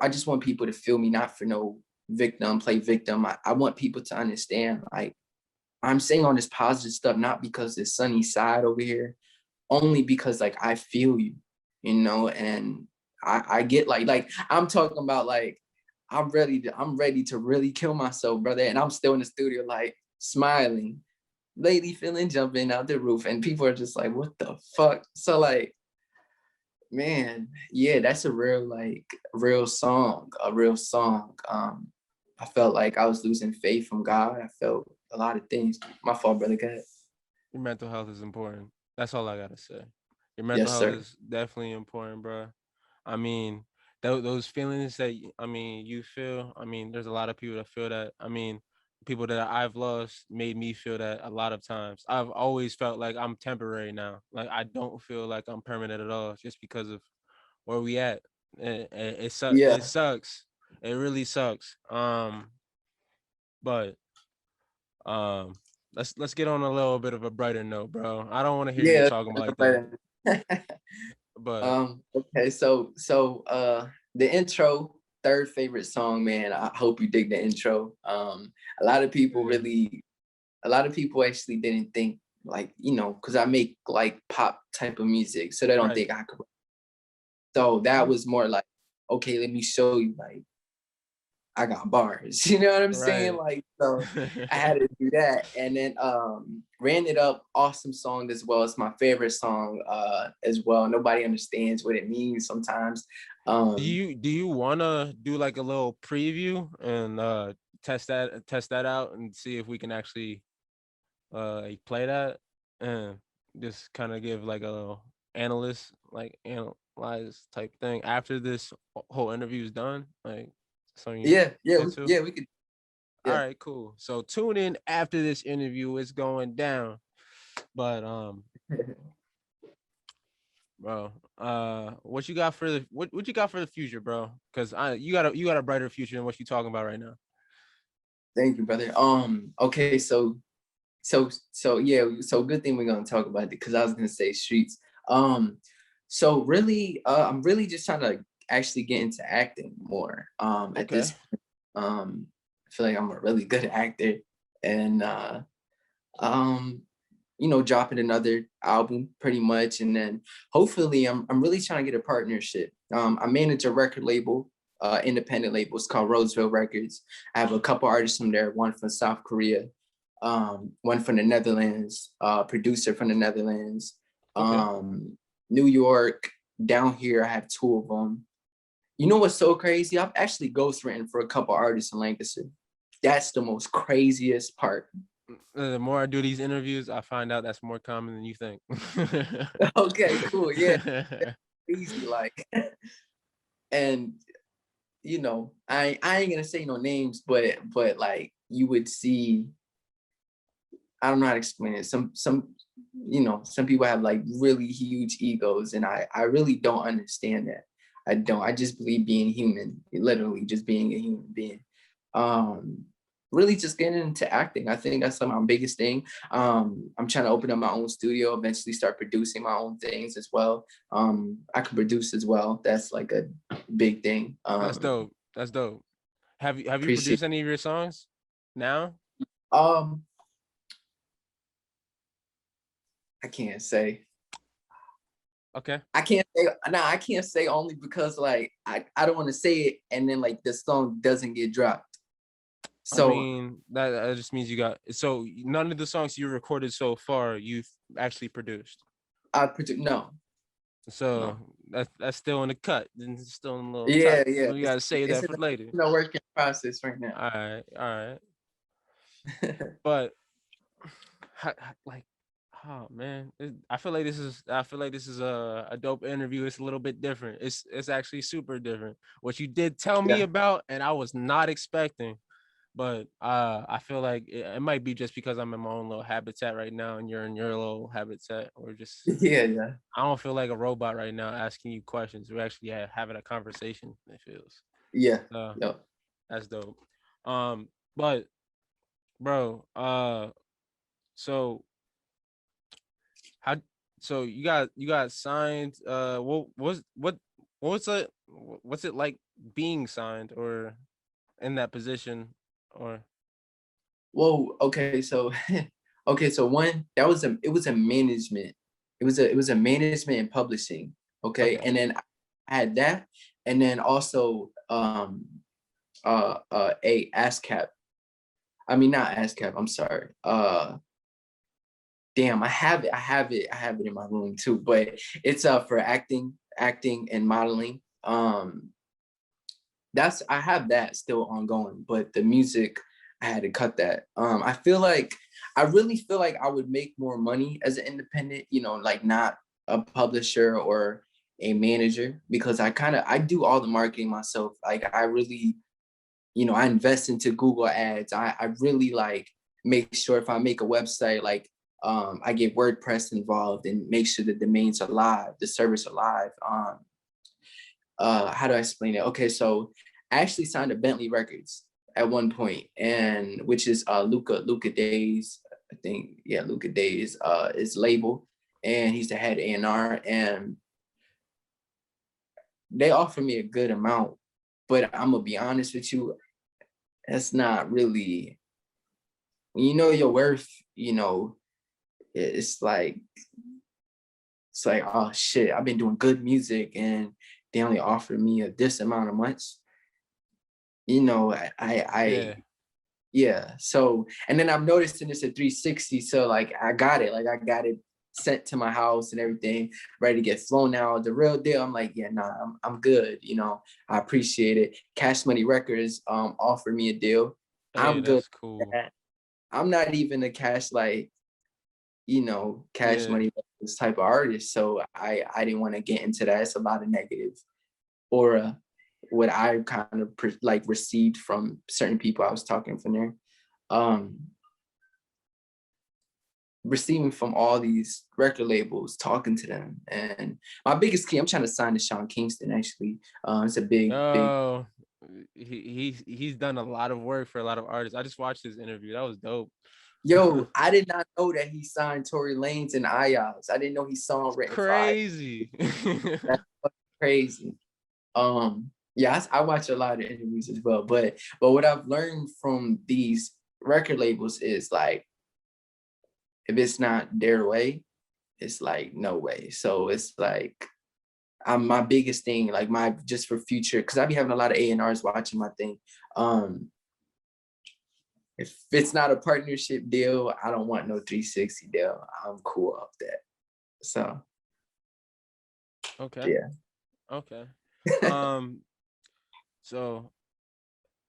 I just want people to feel me, not for no victim, play victim. I want people to understand, like, I'm saying all this positive stuff, not because it's sunny side over here, only because like I feel you, you know, and I get like I'm talking about like I'm ready to really kill myself, brother. And I'm still in the studio like smiling, lately feeling jumping out the roof, and people are just like, what the fuck? So like, man, yeah, that's a real song, a real song. I felt like I was losing faith from God. I felt a lot of things. My fault, brother. Go ahead. Your mental health is important. That's all I gotta say. Your mental Yes, health sir. is definitely important, bro. I mean, those feelings that I mean you feel. I mean, there's a lot of people that feel that. I mean, people that I've lost made me feel that a lot of times. I've always felt like I'm temporary now. Like I don't feel like I'm permanent at all, just because of where we at. It Yeah. sucks. It really sucks. But um, let's get on a little bit of a brighter note, bro. I don't want to hear you Yeah. talking about like that. But Okay, so the intro, third favorite song, man. I hope you dig the intro. A lot of people yeah, really, a lot of people actually didn't think, like, you know, because I make like pop type of music, so they don't right. think I could. So that was more like, okay, let me show you, like, I got bars. You know what I'm saying? Right. Like, so I had to do that. And then Ran It Up, awesome song as well. It's my favorite song as well. Nobody understands what it means sometimes. do Um, you do you wanna do like a little preview and test that out and see if we can actually like, play that and just kind of give like a little analyst like analyze type thing after this whole interview is done, like something you into? we could, All yeah. right, cool. So tune in after this interview. It's going down. But bro, what you got for the what you got for the future, bro? Because I you got a brighter future than what you talking about right now. Thank you, brother. Okay, so yeah, so good thing we're gonna talk about it, because I was gonna say streets. So really, I'm really just trying to actually get into acting more. At Okay. this, I feel like I'm a really good actor, and um, you know, dropping another album pretty much, and then hopefully, I'm really trying to get a partnership. I manage a record label, independent label. It's called Roseville Records. I have a couple artists from there, one from South Korea, one from the Netherlands, producer from the Netherlands, Okay. um, New York. Down here, I have two of them. You know what's so crazy? I've actually ghostwritten for a couple artists in Lancaster. That's the most craziest part. The more I do these interviews, I find out that's more common than you think. Okay, cool. Yeah, crazy. Like, and you know, I ain't gonna say no names, but like you would see, I don't know how to explain it. Some people have like really huge egos, and I really don't understand that. I don't. I just believe being human, literally just being a human being. Um, Really just getting into acting. I think that's my biggest thing. I'm trying to open up my own studio, eventually start producing my own things as well. I can produce as well. That's like a big thing. That's dope. That's dope. Have you Appreciate. produced any of your songs now? Um, I can't say. Okay. I can't say no, I can't say only because like I don't want to say it and then like the song doesn't get dropped. I So mean, that just means you got so none of the songs you recorded so far you've actually produced. I produce no, So no. that's still in the cut. And it's still in a little Yeah, tuck. yeah. We It's gotta save it's that in for later. a working process right now. All right. But like, oh man, I feel like this is a dope interview. It's a little bit different. It's actually super different. What you did tell me Yeah. about, and I was not expecting. But I feel like it might be just because I'm in my own little habitat right now, and you're in your little habitat, or just Yeah, yeah. I don't feel like a robot right now asking you questions. We're actually having a conversation. It feels. Yeah. Uh, Yeah. that's dope. But bro, so how? So you got signed. What's it? What's it like being signed or in that position? Or Whoa, okay, so okay, so one that was a it was a management. It was a management and publishing. Okay. okay, And then I had that, and then also a ASCAP. I mean not ASCAP, I'm sorry. Damn, I have it in my room too, but it's for acting and modeling. That's I have that still ongoing, but the music I had to cut that. I really feel like I would make more money as an independent, like not a publisher or a manager, because I do all the marketing myself. Like I really, I invest into Google ads. I really like make sure if I make a website, like I get WordPress involved and make sure the domains are live, the servers are live. How do I explain it? Okay, so I actually signed to Bentley Records at one point, and which is Luca Days, I think, yeah, Luca Days is label, and he's the head A&R, and they offered me a good amount, but I'm gonna be honest with you, that's not really, when you know your worth, it's like oh shit, I've been doing good music and they only offered me this amount of months. I yeah, yeah. So, and then I'm noticing it's a 360. So like I got it. Like I got it sent to my house and everything, ready to get flown out. The real deal. I'm like, yeah, nah, I'm good. I appreciate it. Cash Money Records offered me a deal. hey, I'm good that's with cool. that. I'm not even a cash like, Cash Yeah, Money Records type of artist. So I didn't want to get into that. It's a lot of negative aura what I kind of like received from certain people I was talking from there. Um, Receiving from all these record labels, talking to them, and my biggest key, I'm trying to sign to Sean Kingston. Actually, it's a big. yo, he's done a lot of work for a lot of artists. I just watched his interview. That was dope. Yo, I did not know that he signed Tory Lanez and Ayaz. I didn't know he It's songwritten for Ayaz. crazy. That's crazy. Yeah, I watch a lot of interviews as well, but what I've learned from these record labels is like if it's not their way, it's like no way. So it's like my biggest thing, like my just for future, because I be having a lot of A&Rs watching my thing. Um, if it's not a partnership deal, I don't want no 360 deal. I'm cool off that. So Okay, yeah. okay. Um, so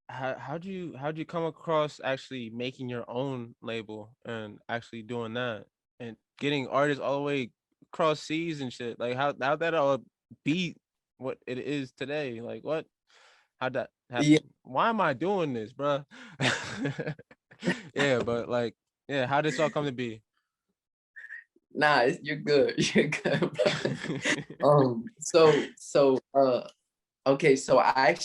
how'd you come across actually making your own label and actually doing that and getting artists all the way across seas and shit? Like how'd that all be what it is today? Like what? How'd that Yeah, happen? Why am I doing this, bro? Yeah, but like, yeah, how did this all come to be? nah, you're good. You're good, bro. So okay, so I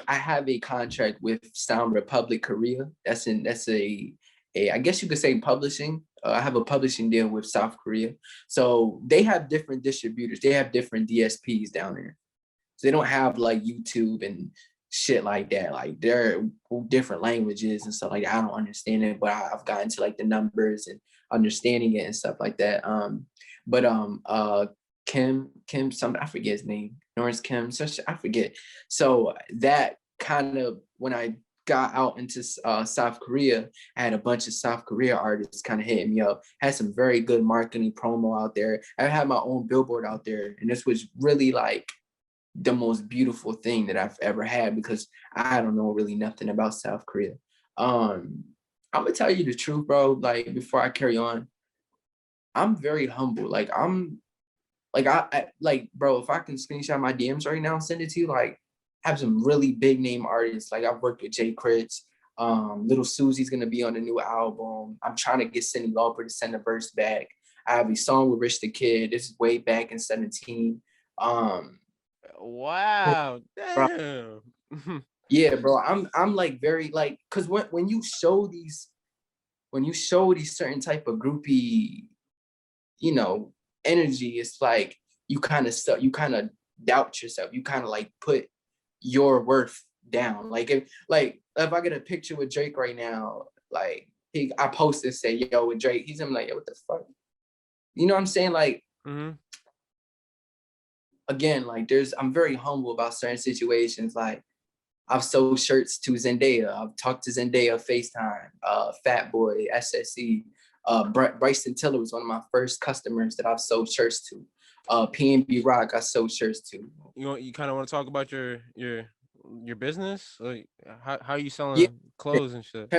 have a contract with Sound Republic Korea. That's a I guess you could say publishing. I have a publishing deal with South Korea. So they have different distributors. They have different DSPs down there. So they don't have like YouTube and shit like that. Like they're different languages and stuff like that. I don't understand it, but I've gotten to like the numbers and understanding it and stuff like that. But Kim some I forget his name. Norris Kim, such I forget. So that kind of when I got out into South Korea, I had a bunch of South Korea artists kind of hitting me up. Had some very good marketing promo out there. I had my own billboard out there, and this was really like the most beautiful thing that I've ever had because I don't know really nothing about South Korea. I'm gonna tell you the truth, bro. Like before I carry on, I'm very humble. Like I like, bro. If I can screenshot my DMs right now and send it to you, like, I have some really big name artists. Like I've worked with Jay Critz. Little Susie's gonna be on the new album. I'm trying to get Cindy Lauper to send a verse back. I have a song with Rich the Kid. This is way back in 17. Um, Wow, bro, damn. yeah, bro. I'm like very like because when you show these certain type of groupie, you know, energy, it's like you kind of doubt yourself. You kind of like put your worth down. Like if I get a picture with Drake right now, like I post and say, yo, with Drake, he's I'm like, yo, what the fuck? You know what I'm saying? Like Hmm. again, like I'm very humble about certain situations. Like I've sold shirts to Zendaya. I've talked to Zendaya FaceTime, Fat Boy, SSE. Bryson Tiller was one of my first customers that I've sold shirts to. PNB Rock, I sold shirts to. You kind of want to talk about your business? Like how you Yeah, selling clothes and shit?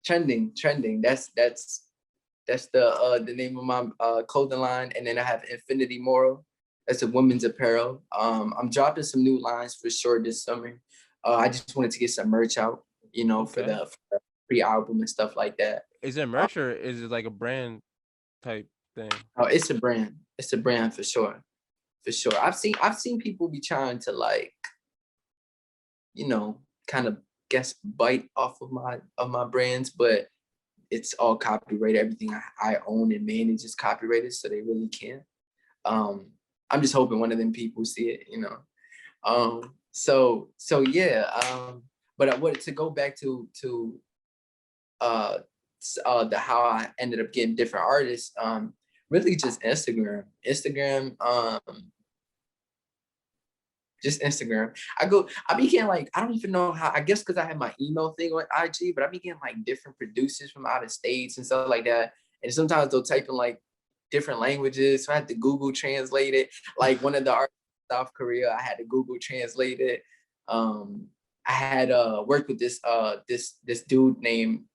trending. That's the name of my clothing line, and then I have Infinity Moral. That's a women's apparel. I'm dropping some new lines for sure this summer. I just wanted to get some merch out, you know, Okay. for the pre-album and stuff like that. Is it Uh, merch or is it like a brand type thing? oh, it's a brand. It's a brand for sure. For sure. I've seen people be trying to like, you know, kind of guess bite off of my brands, but it's all copyrighted. Everything I own and manage is copyrighted, so they really can't. Um, I'm just hoping one of them people see it, you know. So yeah. But I wanted to go back to uh the how I ended up getting different artists. Really just Instagram. Just Instagram. I be getting like, I don't even know how, I guess because I have my email thing on IG, but I be getting like different producers from out of states and stuff like that. And sometimes they'll type in like different languages. So I had to Google translate it. Like one of the artists in South Korea, I had to Google translate it. Um, I had worked with this dude named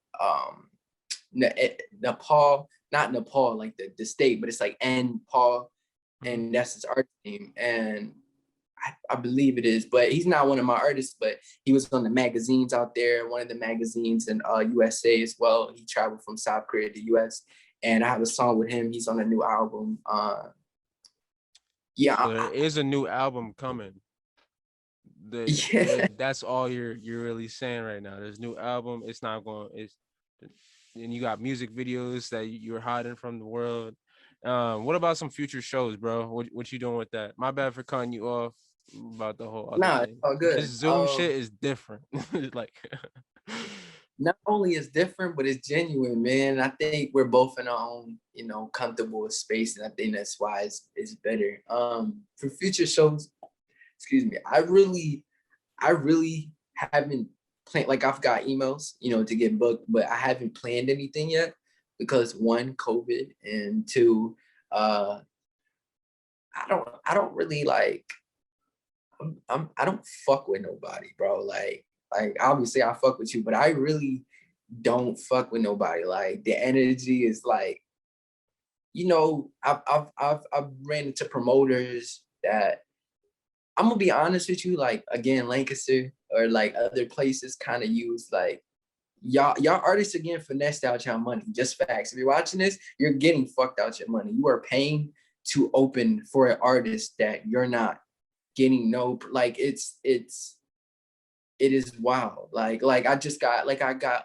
Nepal, not Nepal, like the state, but it's like N Paul, Hmm. and that's his art name. And I believe it is, but he's not one of my artists, but he was on the magazines out there, one of the magazines in USA as well. He traveled from South Korea to US, and I have a song with him. He's on a new album. Yeah, So there is a new album coming. yeah. That's all you're really saying right now. There's new album. It's not going. It's and you got music videos that you're hiding from the world. What about some future shows, bro? What you doing with that? My bad for cutting you off about the whole other Nah, it's thing. all This good. Zoom shit is different. Like, Not only is different, but it's genuine, man. I think we're both in our own, you know, comfortable space, and I think that's why it's better. For future shows, excuse me, I really haven't planned. Like I've got emails, you know, to get booked, but I haven't planned anything yet because one, COVID, and two, uh, I don't really like. I don't fuck with nobody, bro. Like obviously I fuck with you, but I really don't fuck with nobody. Like the energy is like, you know, I've ran into promoters that I'm gonna be honest with you. Like again, Lancaster. or like other places kind of use like y'all artists are getting finessed out your money. Just facts. If you're watching this, you're getting fucked out your money. You are paying to open for an artist that you're not getting no like it is wild. Like I got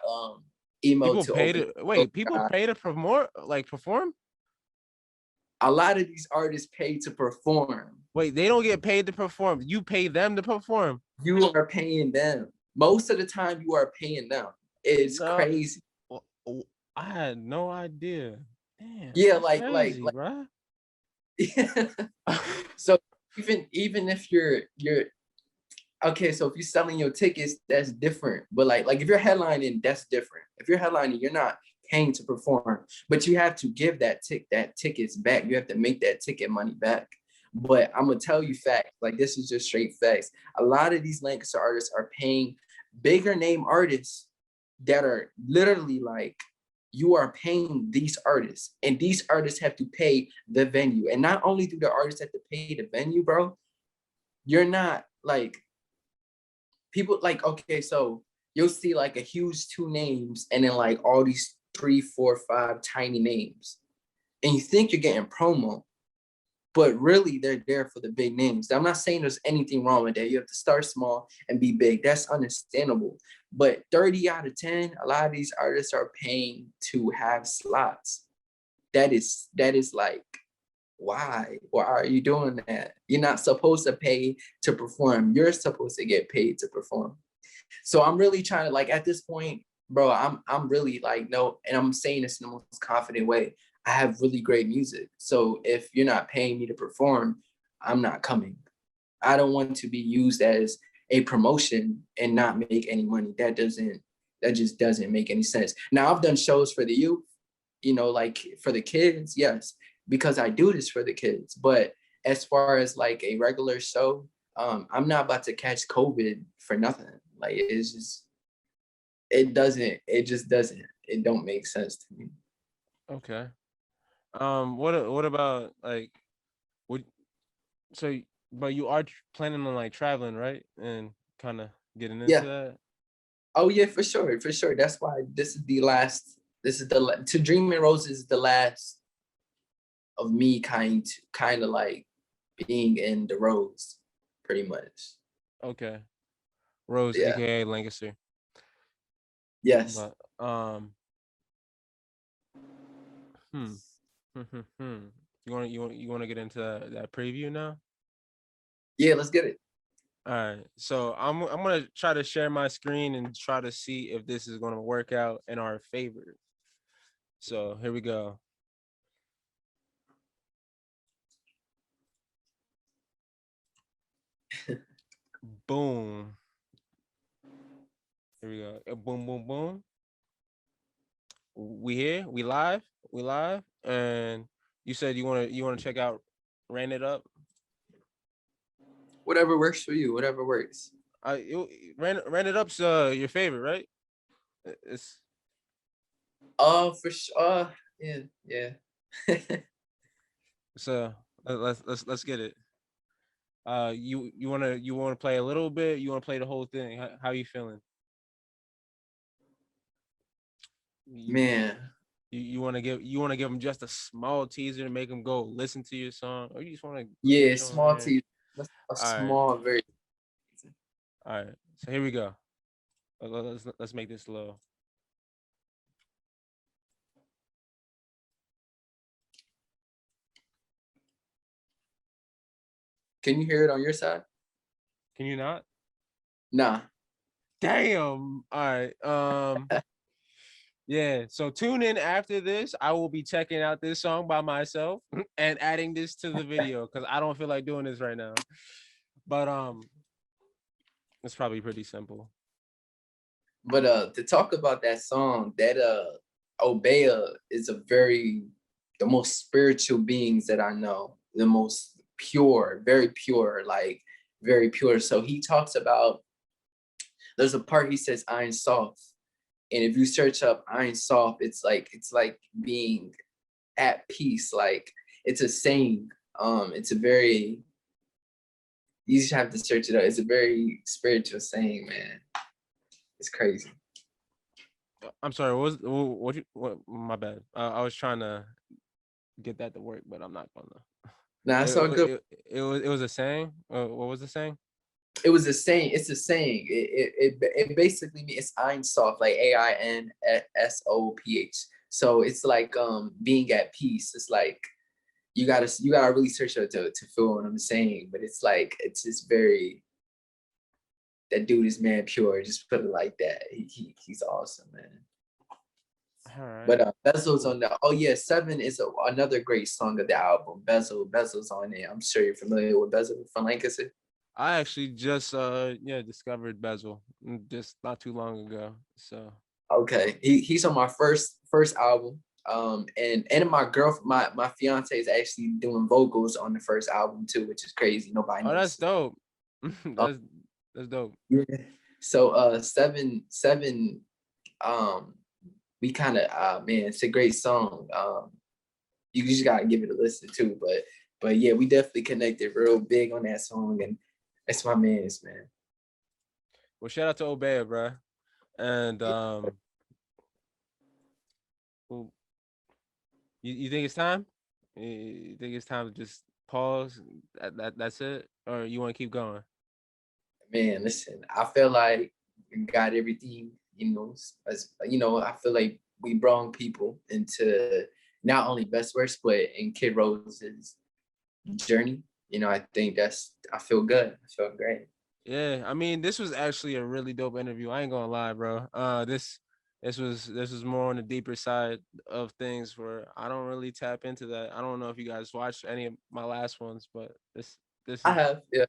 emo People to pay open. to wait. People pay to perform. A lot of these artists pay to perform. Wait, they don't get paid to perform. You pay them to perform. You are paying them. Most of the time, you are paying them. It's No, crazy. I had no idea. Damn, Yeah, that's crazy, bro. yeah. So even if you're okay, so if you're selling your tickets, that's different. But like if you're headlining, that's different. If you're headlining, you're not paying to perform, but you have to give that tickets back. You have to make that ticket money back. But I'm gonna tell you facts. Like this is just straight facts. A lot of these Lancaster artists are paying bigger name artists that are literally like you are paying these artists, and these artists have to pay the venue. And not only do the artists have to pay the venue, bro, you're not like people like, okay, so you'll see like a huge two names and then like all these 3, 4, 5 tiny names. And you think you're getting promo, but really they're there for the big names. I'm not saying there's anything wrong with that. You have to start small and be big. That's understandable. But 30 out of 10, a lot of these artists are paying to have slots. That is like, why? Why are you doing that? You're not supposed to pay to perform. You're supposed to get paid to perform. So I'm really trying to like at this point, bro, I'm really like, no, and I'm saying this in the most confident way. I have really great music. So if you're not paying me to perform, I'm not coming. I don't want to be used as a promotion and not make any money. That just doesn't make any sense. Now I've done shows for the youth, like for the kids, yes, because I do this for the kids. But as far as like a regular show, I'm not about to catch COVID for nothing. Like it don't make sense to me. Okay. What about like would so? But you are planning on like traveling, right? And kind of getting into Yeah. that. Oh yeah, for sure, for sure. That's why this is the last. This is the to Dream and Roses is the last of me kind of like being in the roads, pretty much. Okay. Rose, Yeah. aka Lancaster. Yes. But hmm. You want to get into that preview now? Yeah. Let's get it. All right. So I'm gonna try to share my screen and try to see if this is gonna work out in our favor. So here we go. Boom. Here we go. Boom, boom, boom. We here. We live. We live. And you said you wanna check out Ran It Up. Whatever works for you. Whatever works. Ran It Up's your favorite, right? It's Oh, for sure. Yeah. Yeah. so let's get it. You wanna play a little bit? You wanna play the whole thing? How you feeling? You, Man. you wanna give them just a small teaser to make them go listen to your song, or you just wanna Yeah. switch on Small there? T. A All right, small, very. all right. So here we go. Let's make this slow. Can you hear it on your side? Can you not? Nah. Damn. All right. Yeah. So tune in after this. I will be checking out this song by myself and adding this to the video because I don't feel like doing this right now. But it's probably pretty simple. But to talk about that song, that Obeya is the most spiritual beings that I know, the most pure, very pure, like very pure. So he talks about there's a part he says Ein Sof. And if you search up Ein Sof, it's like being at peace. Like it's a saying. It's a very You just have to search it out. It's a very spiritual saying, man. It's crazy. I'm sorry. What? My bad. I was trying to get that to work, but I'm not gonna. Nah, it's all good. It was a saying. What was the saying? It was a saying. It's a saying. It basically means it's Ein Sof, like AINSOPH. So it's like being at peace. It's like you gotta really search it to feel what I'm saying. But it's like it's just very, that dude is man pure. Just put it like that. He's awesome, man. All right. But Bezel's Cool. on the. Oh yeah, Seven is another great song of the album. Bezel's on it. I'm sure you're familiar with Bezel from Lancaster. I actually just discovered Bezel just not too long ago. So Okay, he's on my first album. And my fiance is actually doing vocals on the first album too, which is crazy. Nobody oh, that's knows. dope. Um, That's dope. yeah. So seven um we kind of man, it's a great song. You just gotta give it a listen too. But yeah, we definitely connected real big on that song, and that's my man's, man. Well, shout out to Obey, bro. And well, you think it's time? You think it's time to just pause? That's it, or you want to keep going? Man, listen, I feel like we got everything, as I feel like we brought people into not only Best Worst, but in Kid Rose's journey. I think I feel good. I feel great. Yeah, I mean, this was actually a really dope interview. I ain't gonna lie, bro. This was more on the deeper side of things where I don't really tap into that. I don't know if you guys watched any of my last ones, but this I is have, yeah.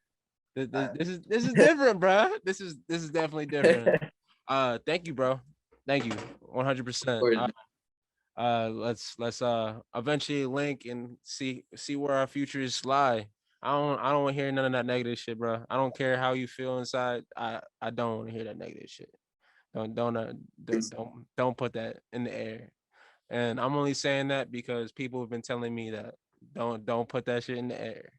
this is different, bro. This is definitely different. Thank you, bro. Thank you, 100%. Let's eventually link and see where our futures lie. I don't want to hear none of that negative shit, bro. I don't care how you feel inside. I don't want to hear that negative shit. Don't put that in the air. And I'm only saying that because people have been telling me that don't put that shit in the air.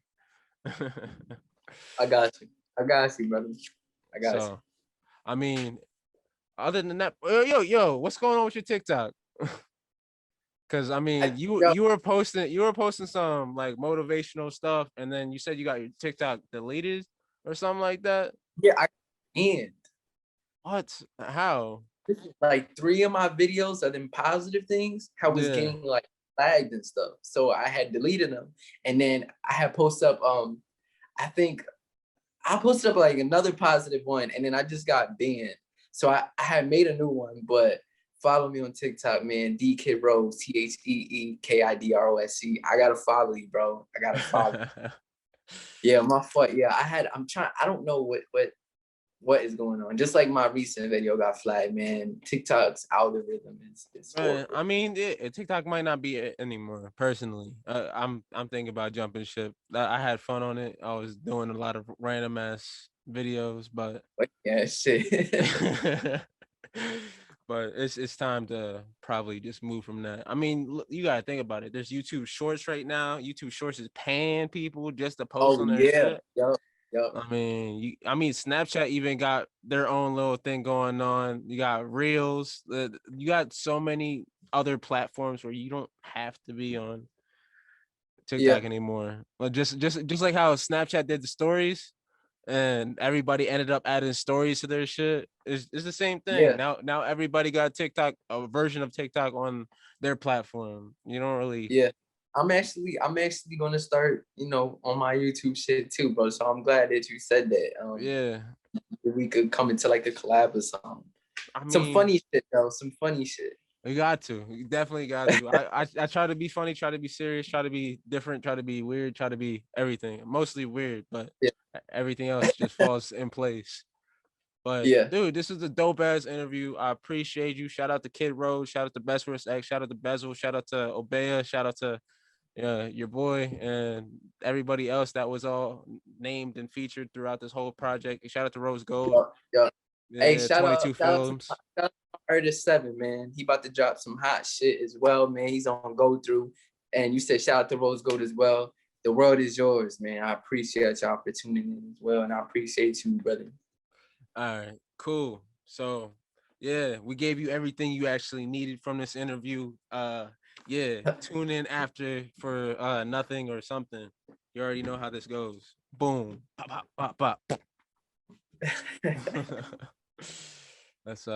I got you. I got you, brother. I got you. So I mean, other than that, yo, what's going on with your TikTok? Cause I mean, you Yo, you were posting some like motivational stuff, and then you said you got your TikTok deleted or something like that. yeah, and What? How? like three of my videos are them positive things. I was Yeah. getting like flagged and stuff, so I had deleted them, and then I had posted up. I think I posted up like another positive one, and then I just got banned. So I had made a new one, but follow me on TikTok, man. D Kid Rose, TheeKidRosC. I gotta follow you, bro. I gotta follow you. Yeah, my fault. Yeah, I'm trying. I don't know what is going on. Just like my recent video got flagged, man. TikTok's algorithm is Man, horrible. I mean, TikTok might not be it anymore. Personally, I'm thinking about jumping ship. I had fun on it. I was doing a lot of random ass videos, but But yeah, shit. but it's time to probably just move from that. I mean, you gotta think about it. There's YouTube Shorts right now. YouTube Shorts is paying people just to post Oh on their yeah, shit. yup, yup, I mean, Snapchat even got their own little thing going on. You got Reels. You got so many other platforms where you don't have to be on yeah, TikTok anymore. But just like how Snapchat did the stories, and everybody ended up adding stories to their shit. It's the same thing. yeah, Now everybody got TikTok, a version of TikTok on their platform. You don't really. yeah. I'm actually gonna start, on my YouTube shit too, bro. So I'm glad that you said that. Yeah. We could come into like a collab or something. I Some mean, funny shit though. Some funny shit. you got to. You definitely got to. I try to be funny, try to be serious, try to be different, try to be weird, try to be everything. Mostly weird, but Yeah, everything else just falls in place. But yeah. dude, this is a dope ass interview. I appreciate you. Shout out to Kid Rose. Shout out to Best First X. Shout out to Bezel. Shout out to Obea. Shout out to your boy and everybody else that was all named and featured throughout this whole project. Shout out to Rose Gold. Yeah, yeah. Hey, Yeah, shout out, 22 shout out to films. Artist Seven, man. He about to drop some hot shit as well, man. He's on Go Through, and you said shout out to Rose Gold as well. the world is yours, man. I appreciate y'all for tuning in as well, and I appreciate you, brother. All right, cool. So yeah, we gave you everything you actually needed from this interview. Yeah, tune in after for nothing or something. You already know how this goes. Boom. Pop, pop, pop, pop. That's